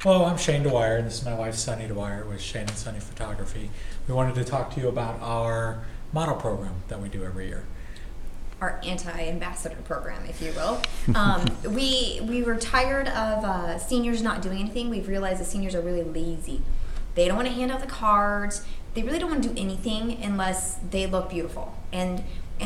Well, I'm Shane Dwyer, and this is my wife, Sunny Dwyer, with Shane and Sunny Photography. We wanted to talk to you about our model program that we do every year. Our anti-ambassador program, if you will. We were tired of seniors not doing anything. We've realized the seniors are really lazy. They don't want to hand out the cards. They really don't want to do anything unless they look beautiful. And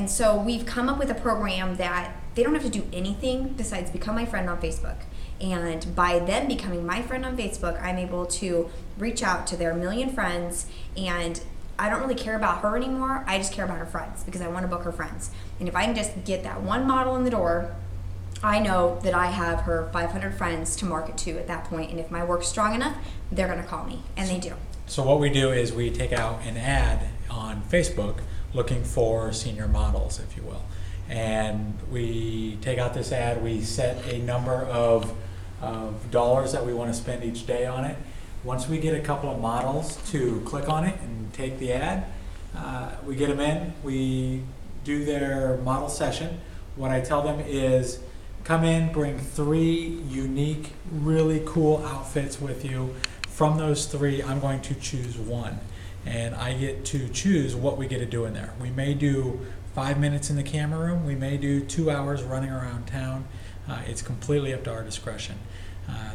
so we've come up with a program that they don't have to do anything besides become my friend on Facebook. And by them becoming my friend on Facebook, I'm able to reach out to their million friends, and I don't really care about her anymore. I just care about her friends because I want to book her friends. And if I can just get that one model in the door, I know that I have her 500 friends to market to at that point. And if my work's strong enough, they're going to call me, and they do. So what we do is we take out an ad on Facebook looking for senior models, if you will. And we take out this ad, we set a number of dollars that we want to spend each day on it. Once we get a couple of models to click on it and take the ad, we get them in, we do their model session. What I tell them is, come in, bring 3 unique, really cool outfits with you. From those 3, I'm going to choose one. And I get to choose what we get to do in there. We may do 5 minutes in the camera room. We may do 2 hours running around town. It's completely up to our discretion.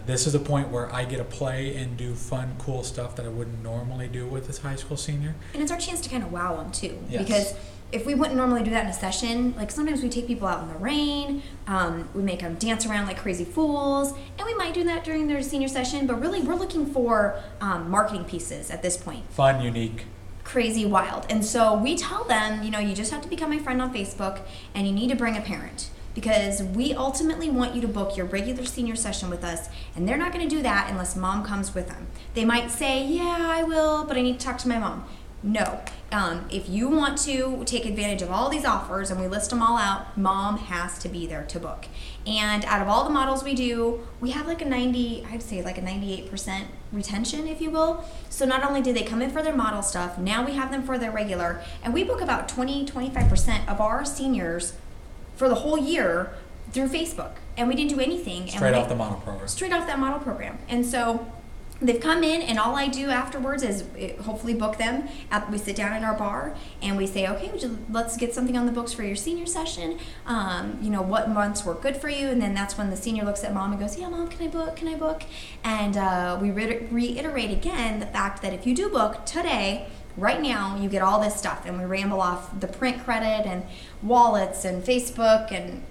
This is a point where I get to play and do fun, cool stuff that I wouldn't normally do with this high school senior. And it's our chance to kind of wow them too. Yes. Because if we wouldn't normally do that in a session, like sometimes we take people out in the rain, we make them dance around like crazy fools, and we might do that during their senior session, but really we're looking for marketing pieces at this point. Fun, unique. Crazy, wild. And so we tell them, you just have to become my friend on Facebook, and you need to bring a parent. Because we ultimately want you to book your regular senior session with us, and they're not going to do that unless mom comes with them. They might say, yeah, I will, but I need to talk to my mom. No. If you want to take advantage of all these offers, and we list them all out, mom has to be there to book. And out of all the models we do, we have like a 98% retention, if you will. So not only do they come in for their model stuff, now we have them for their regular, and we book about 25% of our seniors for the whole year through Facebook, and we didn't do anything. Straight off the model program. Straight off that model program. And so they've come in, and all I do afterwards is hopefully book them. We sit down at our bar, and we say, okay, let's get something on the books for your senior session. What months work good for you? And then that's when the senior looks at mom and goes, yeah, mom, can I book? And we reiterate again the fact that if you do book today, right now, you get all this stuff, and we ramble off the print credit and wallets and Facebook, and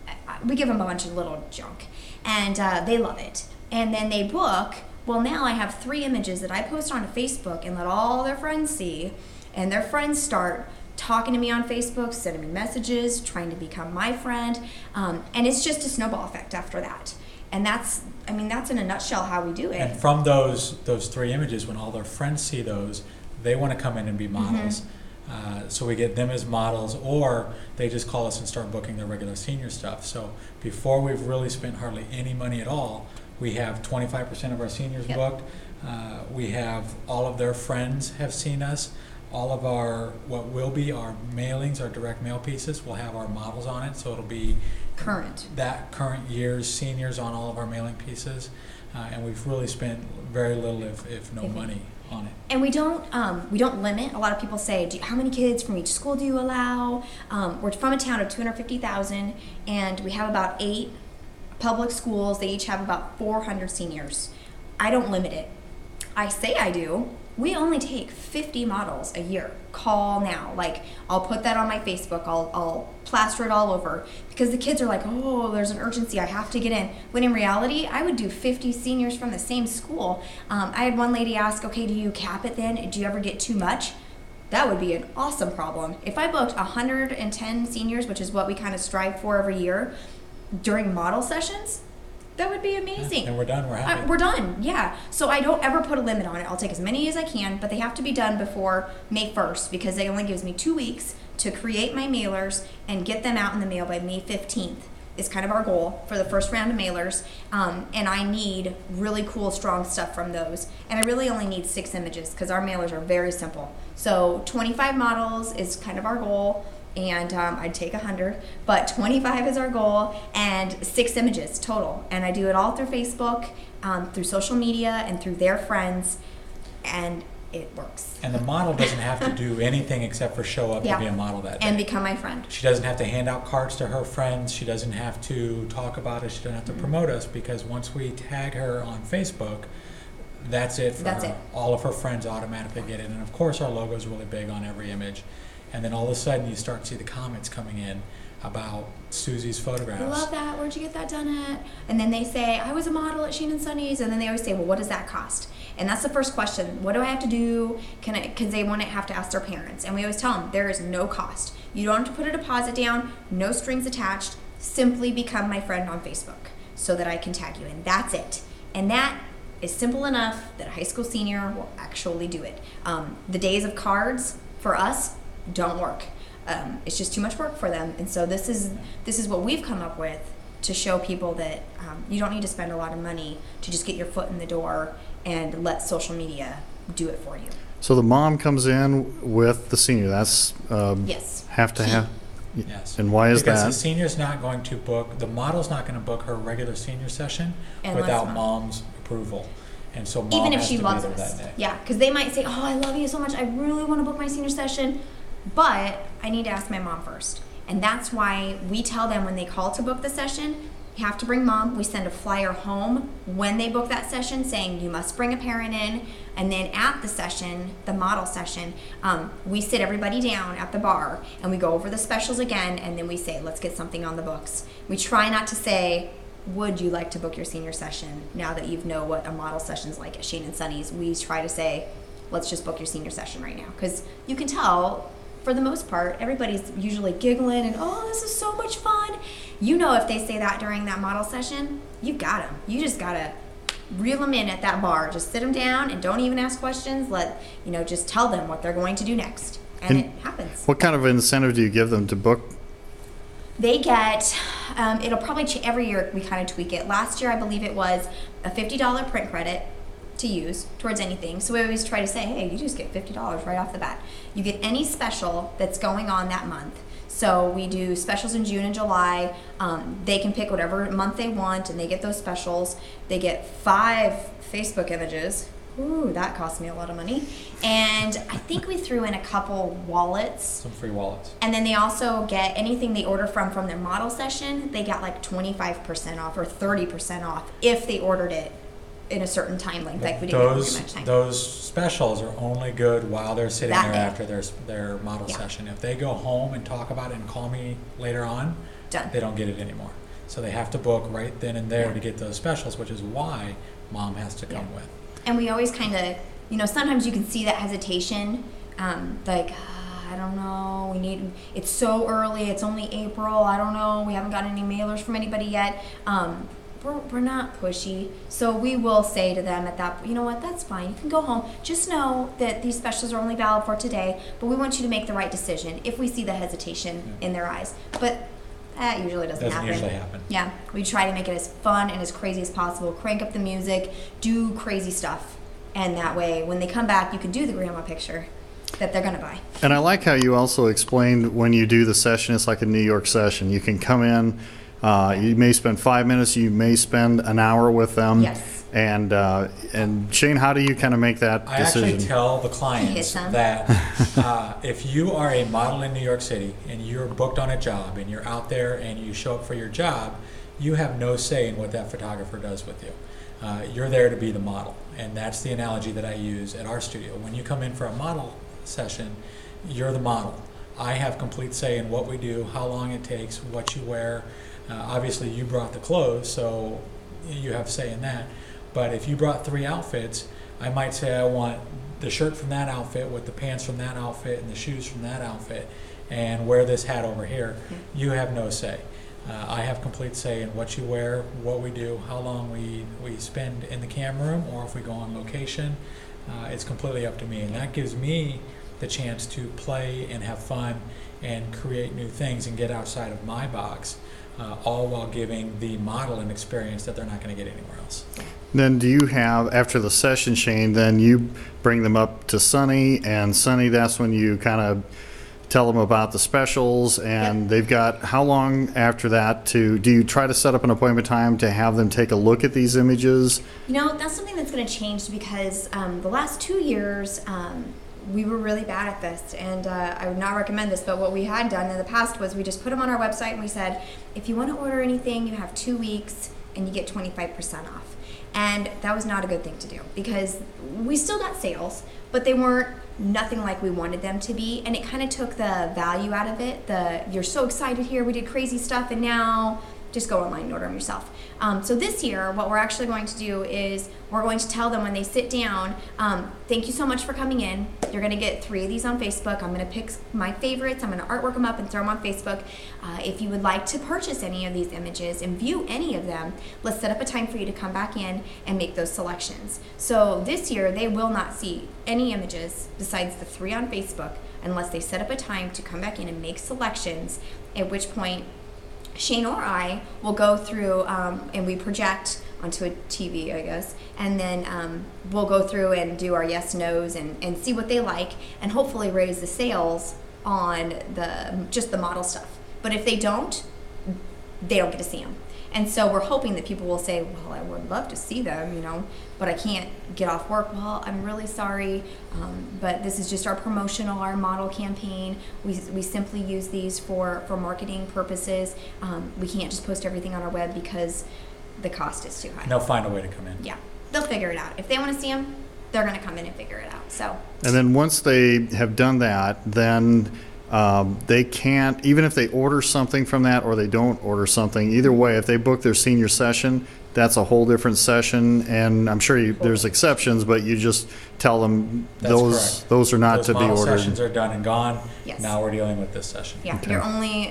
we give them a bunch of little junk, and they love it. And then they book. Well, now I have 3 images that I post onto Facebook and let all their friends see, and their friends start talking to me on Facebook, sending me messages, trying to become my friend, and it's just a snowball effect after that. And that's in a nutshell how we do it. And from those 3 images, when all their friends see those, they want to come in and be models. So we get them as models, or they just call us and start booking their regular senior stuff. So before we've really spent hardly any money at all, we have 25% of our seniors booked. We have all of their friends have seen us. All of our, what will be our mailings, our direct mail pieces, will have our models on it. So it'll be current year's seniors on all of our mailing pieces. And we've really spent very little, if no money on it. And we don't limit. A lot of people say, how many kids from each school do you allow? We're from a town of 250,000, and we have about 8 public schools. They each have about 400 seniors. I don't limit it. I say I do. We only take 50 models a year. Call now. Like, I'll put that on my Facebook. I'll plaster it all over, because the kids are like, oh, there's an urgency, I have to get in. When in reality, I would do 50 seniors from the same school. I had one lady ask, okay, do you cap it then? Do you ever get too much? That would be an awesome problem. If I booked 110 seniors, which is what we kind of strive for every year, during model sessions, that would be amazing. And we're done. We're happy. We're done, yeah. So I don't ever put a limit on it. I'll take as many as I can, but they have to be done before May 1st, because it only gives me 2 weeks to create my mailers and get them out in the mail by May 15th. Is kind of our goal for the first round of mailers. And I need really cool, strong stuff from those. And I really only need 6 images, because our mailers are very simple. So 25 models is kind of our goal. and I'd take 100, but 25 is our goal, and 6 images total. And I do it all through Facebook, through social media, and through their friends, and it works. And the model doesn't have to do anything except for show up Yeah. to be a model that day. And become my friend. She doesn't have to hand out cards to her friends. She doesn't have to talk about us. She doesn't have to promote us, because once we tag her on Facebook, that's it for That's her. it. All of her friends automatically get it. And of course, our logo is really big on every image. And then all of a sudden, you start to see the comments coming in about Susie's photographs. I love that. Where'd you get that done at? And then they say, I was a model at Shane and Sonny's. And then they always say, well, what does that cost? And that's the first question. What do I have to do? Because they want to have to ask their parents. And we always tell them, there is no cost. You don't have to put a deposit down, no strings attached. Simply become my friend on Facebook so that I can tag you. And that's it. And that is simple enough that a high school senior will actually do it. The days of cards for us don't work. It's just too much work for them. And so this is what we've come up with to show people that you don't need to spend a lot of money to just get your foot in the door and let social media do it for you. So the mom comes in with the senior. That's Yes. have to have. Yes. And why is because that? the senior's not going to book, the model's not going to book her regular senior session Unless without mom- mom's approval. And so mom Even if has she to loves be there us. that day. Yeah, because they might say, oh, I love you so much. I really want to book my senior session, but I need to ask my mom first. And that's why we tell them when they call to book the session, you have to bring mom. We send a flyer home when they book that session saying you must bring a parent in. And then at the session, the model session, we sit everybody down at the bar and we go over the specials again, and then we say, let's get something on the books. We try not to say, would you like to book your senior session now that you know what a model session's like at Shane and Sonny's? We try to say, let's just book your senior session right now. Because you can tell, for the most part, everybody's usually giggling and, oh, this is so much fun. You know, if they say that during that model session, you've got them. You just got to reel them in at that bar. Just sit them down and don't even ask questions. Just tell them what they're going to do next. And it happens. What kind of incentive do you give them to book? They get, it'll probably every year we kind of tweak it. Last year, I believe it was a $50 print credit to use towards anything. So we always try to say, hey, you just get $50 right off the bat. You get any special that's going on that month. So we do specials in June and July. They can pick whatever month they want, and they get those specials. They get 5 Facebook images. Ooh, that cost me a lot of money. And I think we threw in a couple wallets. Some free wallets. And then they also get anything they order from their model session. They got like 25% off or 30% off if they ordered it in a certain time length. Like we didn't give them very much time. Those specials are only good while they're sitting That there day. after their model Yeah. session. If they go home and talk about it and call me later on, Done. they don't get it anymore. So they have to book right then and there Yeah. to get those specials, which is why mom has to come Yeah. with. And we always kind of, sometimes you can see that hesitation, I don't know, it's so early, it's only April, I don't know, we haven't gotten any mailers from anybody yet. We're not pushy, so we will say to them at that, you know what, that's fine, you can go home. Just know that these specials are only valid for today, but we want you to make the right decision if we see the hesitation in their eyes. But that usually doesn't happen. Usually happen. Yeah, we try to make it as fun and as crazy as possible. Crank up the music, do crazy stuff. And that way, when they come back, you can do the grandma picture that they're going to buy. And I like how you also explained when you do the session, it's like a New York session. You can come in, you may spend 5 minutes, you may spend an hour with them. Yes. And Shane, how do you kind of make that I decision? actually tell the Hit clients them. that if you are a model in New York City and you're booked on a job and you're out there and you show up for your job, you have no say in what that photographer does with you. You're there to be the model, and that's the analogy that I use at our studio. When you come in for a model session, you're the model. I have complete say in what we do, how long it takes, what you wear. Obviously, you brought the clothes, so you have say in that. But if you brought 3 outfits, I might say I want the shirt from that outfit with the pants from that outfit and the shoes from that outfit, and wear this hat over here. You have no say. I have complete say in what you wear, what we do, how long we spend in the camera room, or if we go on location. It's completely up to me, and that gives me the chance to play and have fun and create new things and get outside of my box, all while giving the model an experience that they're not going to get anywhere else. Then do you have, after the session, Shane, then you bring them up to Sunny, and Sunny, that's when you kind of tell them about the specials, and Yep. they've got how long after that to, do you try to set up an appointment time to have them take a look at these images? You know, that's something that's going to change because the last 2 years, we were really bad at this, and I would not recommend this, but what we had done in the past was we just put them on our website and we said, if you want to order anything, you have 2 weeks and you get 25% off. And that was not a good thing to do because we still got sales, but they weren't nothing like we wanted them to be, and it kind of took the value out of it. You're so excited here, we did crazy stuff, and now just go online and order them yourself. So this year, what we're actually going to do is we're going to tell them when they sit down, thank you so much for coming in. You're going to get 3 of these on Facebook. I'm going to pick my favorites. I'm going to artwork them up and throw them on Facebook. If you would like to purchase any of these images and view any of them, let's set up a time for you to come back in and make those selections. So this year, they will not see any images besides the 3 on Facebook unless they set up a time to come back in and make selections, at which point Shane or I will go through and we project onto a TV, I guess, and then we'll go through and do our yes, no's and see what they like and hopefully raise the sales on just the model stuff. But if they don't get to see them. And so we're hoping that people will say, well, I would love to see them, you know, but I can't get off work. Well, I'm really sorry, but this is just our our model campaign. We simply use these for marketing purposes. We can't just post everything on our web because the cost is too high. And they'll find a way to come in. Yeah, they'll figure it out. If they want to see them, they're going to come in and figure it out. So. And then once they have done that, then they can't, even if they order something from that or they don't order something, either way, if they book their senior session, that's a whole different session. And I'm sure there's exceptions, but you just tell them That's correct. those are not Those to be model ordered. sessions are done and gone. Yes. Now we're dealing with this session. Yeah, Okay. you're only.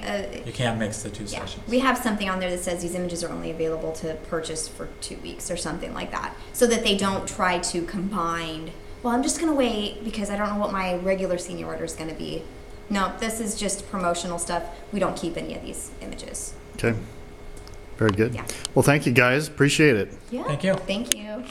You can't mix the 2 Yeah, sessions. we have something on there that says these images are only available to purchase for 2 weeks or something like that, so that they don't try to combine. Well, I'm just going to wait because I don't know what my regular senior order is going to be. No, this is just promotional stuff. We don't keep any of these images. Okay. Very good. Yeah. Well, thank you guys. Appreciate it. Yeah. Thank you. Thank you.